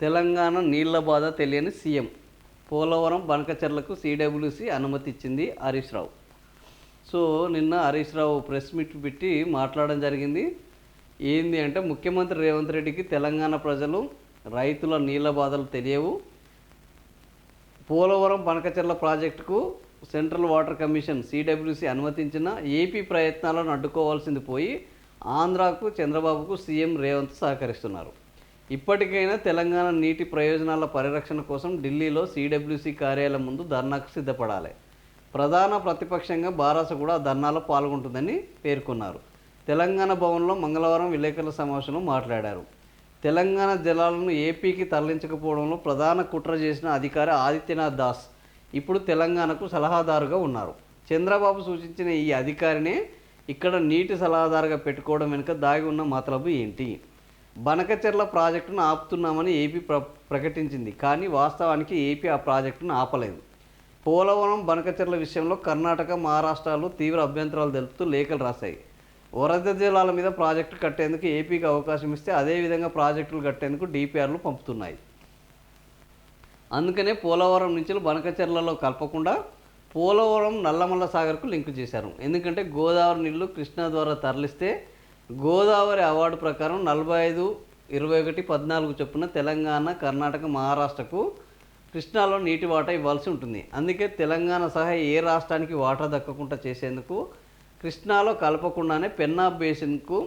తెలంగాణ నీళ్ల బాధ తెలియని సీఎం. పోలవరం బనకచెర్లకు సిడబ్ల్యూసి అనుమతి ఇచ్చింది హరీష్ రావు. సో నిన్న హరీష్ రావు ప్రెస్ మీట్ పెట్టి మాట్లాడడం జరిగింది. ఏంది అంటే, ముఖ్యమంత్రి రేవంత్ రెడ్డికి తెలంగాణ ప్రజలు రైతుల నీళ్ల బాధలు తెలియవు, పోలవరం బనకచెర్ల ప్రాజెక్టుకు సెంట్రల్ వాటర్ కమిషన్ సిడబ్ల్యూసి అనుమతించిన ఏపీ ప్రయత్నాలను అడ్డుకోవాల్సింది పోయి ఆంధ్రాకు చంద్రబాబుకు సీఎం రేవంత్ సహకరిస్తున్నారు. ఇప్పటికైనా తెలంగాణ నీటి ప్రయోజనాల పరిరక్షణ కోసం ఢిల్లీలో సిడబ్ల్యూసి కార్యాలయం ముందు ధర్నాకు సిద్ధపడాలి. ప్రధాన ప్రతిపక్షంగా బారాస కూడా ధర్నాలో పాల్గొంటుందని పేర్కొన్నారు. తెలంగాణ భవన్లో మంగళవారం విలేకరుల సమావేశంలో మాట్లాడారు. తెలంగాణ జలాలను ఏపీకి తరలించకపోవడంలో ప్రధాన కుట్ర చేసిన అధికారి ఆదిత్యనాథ్ దాస్ ఇప్పుడు తెలంగాణకు సలహాదారుగా ఉన్నారు. చంద్రబాబు సూచించిన ఈ అధికారినే ఇక్కడ నీటి సలహాదారుగా పెట్టుకోవడం వెనుక దాగి ఉన్న మతలబు ఏంటి? బనకచెర్ల ప్రాజెక్టును ఆపుతున్నామని ఏపీ ప్రకటించింది, కానీ వాస్తవానికి ఏపీ ఆ ప్రాజెక్టును ఆపలేదు. పోలవరం బనకచెర్ల విషయంలో కర్ణాటక, మహారాష్ట్రాలు తీవ్ర అభ్యంతరాలు తెలుపుతూ లేఖలు రాశాయి. వరద జలాల మీద ప్రాజెక్టు కట్టేందుకు ఏపీకి అవకాశం ఇస్తే అదేవిధంగా ప్రాజెక్టులు కట్టేందుకు డిపిఆర్లు పంపుతున్నాయి. అందుకనే పోలవరం నుంచి బనకచెర్లలో కలపకుండా పోలవరం నల్లమల్ల సాగర్కు లింకు చేశారు. ఎందుకంటే గోదావరి నీళ్లు కృష్ణా ద్వారా తరలిస్తే గోదావరి అవార్డు ప్రకారం 45-21-14 చొప్పున తెలంగాణ, కర్ణాటక, మహారాష్ట్రకు కృష్ణాలో నీటి వాటా ఇవ్వాల్సి ఉంటుంది. అందుకే తెలంగాణ సహా ఏ రాష్ట్రానికి వాటా దక్కకుండా చేసేందుకు కృష్ణాలో కలపకుండానే పెన్నా బేసిన్కు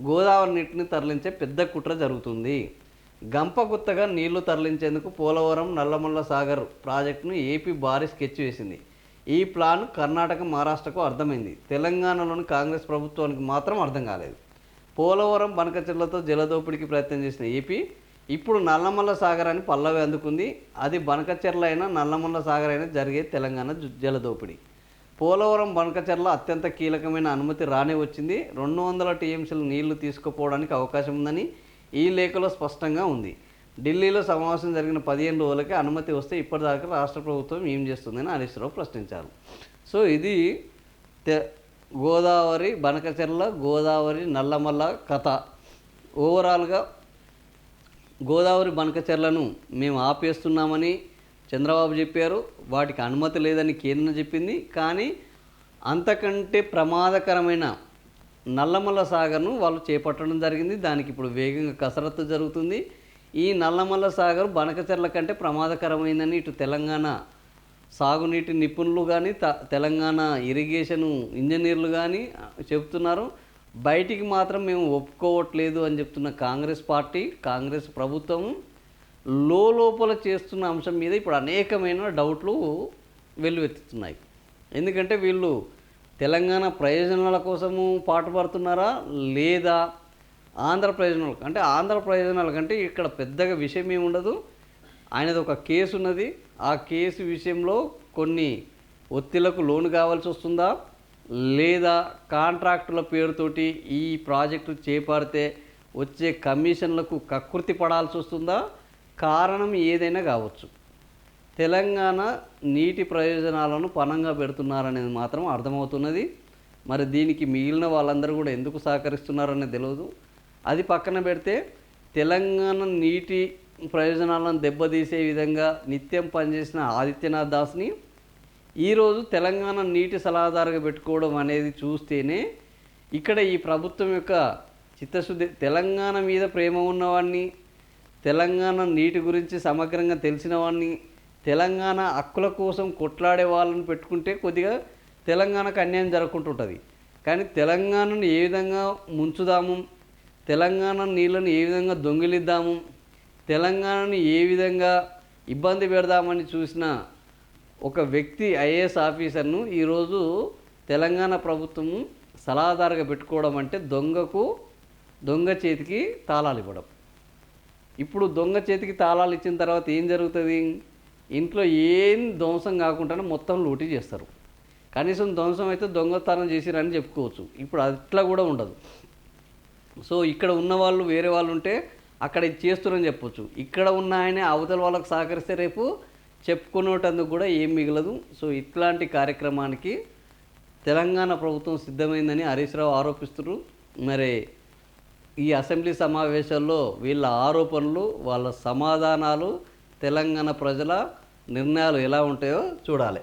గోదావరి నీటిని తరలించే పెద్ద కుట్ర జరుగుతుంది. గంపగుత్తగా నీళ్లు తరలించేందుకు పోలవరం నల్లమల్ల సాగర్ ప్రాజెక్టును ఏపీ భారీ స్కెచ్ వేసింది. ఈ ప్లాన్ కర్ణాటక, మహారాష్ట్రకు అర్థమైంది. తెలంగాణలోని కాంగ్రెస్ ప్రభుత్వానికి మాత్రం అర్థం కాలేదు. పోలవరం బనకచెర్లతో జలదోపిడికి ప్రయత్నం చేసిన ఏపీ ఇప్పుడు నల్లమల్ల సాగర్ అని పల్లవి అందుకుంది. అది బనకచెర్ల అయినా నల్లమల్ల సాగర్ అయినా జరిగే తెలంగాణ జలదోపిడి. పోలవరం బనకచెర్ల అత్యంత కీలకమైన అనుమతి రానే వచ్చింది. 200 టీఎంసీలు నీళ్లు తీసుకుపోవడానికి అవకాశం ఉందని ఈ లేఖలో స్పష్టంగా ఉంది. ఢిల్లీలో సమావేశం జరిగిన 15 రోజులకే అనుమతి వస్తే ఇప్పటిదాకా రాష్ట్ర ప్రభుత్వం ఏం చేస్తుందని హరీష్ రావు ప్రశ్నించారు. సో ఇది గోదావరి బనకచెర్ల, గోదావరి నల్లమల్ల కథ. ఓవరాల్గా గోదావరి బనకచెర్లను మేము ఆపేస్తున్నామని చంద్రబాబు చెప్పారు. వాటికి అనుమతి లేదని కేంద్రం చెప్పింది. కానీ అంతకంటే ప్రమాదకరమైన నల్లమల్ల సాగర్ను వాళ్ళు చేపట్టడం జరిగింది. దానికి ఇప్పుడు వేగంగా కసరత్తు జరుగుతుంది. ఈ నల్లమల్ల సాగర్ బనకచెర్ల కంటే ప్రమాదకరమైందని ఇటు తెలంగాణ సాగునీటి నిపుణులు కానీ తెలంగాణ ఇరిగేషను ఇంజనీర్లు కానీ చెప్తున్నారు. బయటికి మాత్రం మేము ఒప్పుకోవట్లేదు అని చెప్తున్న కాంగ్రెస్ పార్టీ, కాంగ్రెస్ ప్రభుత్వం లోపల చేస్తున్న అంశం మీద ఇప్పుడు అనేకమైన డౌట్లు వెల్లువెత్తుతున్నాయి. ఎందుకంటే వీళ్ళు తెలంగాణ ప్రయోజనాల కోసము పాటుపడుతున్నారా లేదా ఆంధ్ర ప్రయోజనాలకు? అంటే ఆంధ్ర ప్రయోజనాల కంటే ఇక్కడ పెద్దగా విషయం ఏమి ఉండదు. ఆయనది ఒక కేసు ఉన్నది. ఆ కేసు విషయంలో కొన్ని ఒత్తిళ్లకు లోను కావాల్సి వస్తుందా, లేదా కాంట్రాక్టుల పేరుతోటి ఈ ప్రాజెక్టు చేపడితే వచ్చే కమిషన్లకు కకృతి పడాల్సి వస్తుందా? కారణం ఏదైనా కావచ్చు. తెలంగాణ నీటి ప్రయోజనాలను పణంగా పెడుతున్నారనేది మాత్రం అర్థమవుతున్నది. మరి దీనికి మిగిలిన వాళ్ళందరూ కూడా ఎందుకు సహకరిస్తున్నారనేది తెలియదు. అది పక్కన పెడితే తెలంగాణ నీటి ప్రయోజనాలను దెబ్బతీసే విధంగా నిత్యం పనిచేసిన ఆదిత్యనాథ్ దాస్ని ఈరోజు తెలంగాణ నీటి సలహాదారుగా పెట్టుకోవడం అనేది చూస్తేనే ఇక్కడ ఈ ప్రభుత్వం యొక్క చిత్తశుద్ధి. తెలంగాణ మీద ప్రేమ ఉన్నవాడిని, తెలంగాణ నీటి గురించి సమగ్రంగా తెలిసిన వాడిని, తెలంగాణ హక్కుల కోసం కొట్లాడే వాళ్ళని పెట్టుకుంటే కొద్దిగా తెలంగాణకు అన్యాయం జరగకుంటుంటుంది. కానీ తెలంగాణను ఏ విధంగా ముంచుదాము, తెలంగాణ నీళ్ళను ఏ విధంగా దొంగిలిద్దాము, తెలంగాణను ఏ విధంగా ఇబ్బంది పెడదామని చూసిన ఒక వ్యక్తి ఐఏఎస్ ఆఫీసర్ను ఈరోజు తెలంగాణ ప్రభుత్వము సలహాదారుగా పెట్టుకోవడం అంటే దొంగ చేతికి తాళాలు ఇవ్వడం. ఇప్పుడు దొంగ చేతికి తాళాలు ఇచ్చిన తర్వాత ఏం జరుగుతుంది? ఇంట్లో ఏం ధ్వంసం కాకుండా మొత్తం లూటీ చేస్తారు. కనీసం ధ్వంసం అయితే దొంగతనం చేసిరని చెప్పుకోవచ్చు. ఇప్పుడు అట్లా కూడా ఉండదు. సో ఇక్కడ ఉన్న వాళ్ళు వేరే వాళ్ళు ఉంటే అక్కడ ఇది చేస్తున్నారని చెప్పొచ్చు. ఇక్కడ ఉన్న ఆయనే అవతల వాళ్ళకు సహకరిస్తే రేపు చెప్పుకునేటందుకు కూడా ఏం మిగలదు. సో ఇట్లాంటి కార్యక్రమానికి తెలంగాణ ప్రభుత్వం సిద్ధమైందని హరీష్ రావు ఆరోపిస్తున్నారు. మరి ఈ అసెంబ్లీ సమావేశాల్లో వీళ్ళ ఆరోపణలు, వాళ్ళ సమాధానాలు, తెలంగాణ ప్రజల నిర్ణయాలు ఎలా ఉంటాయో చూడాలి.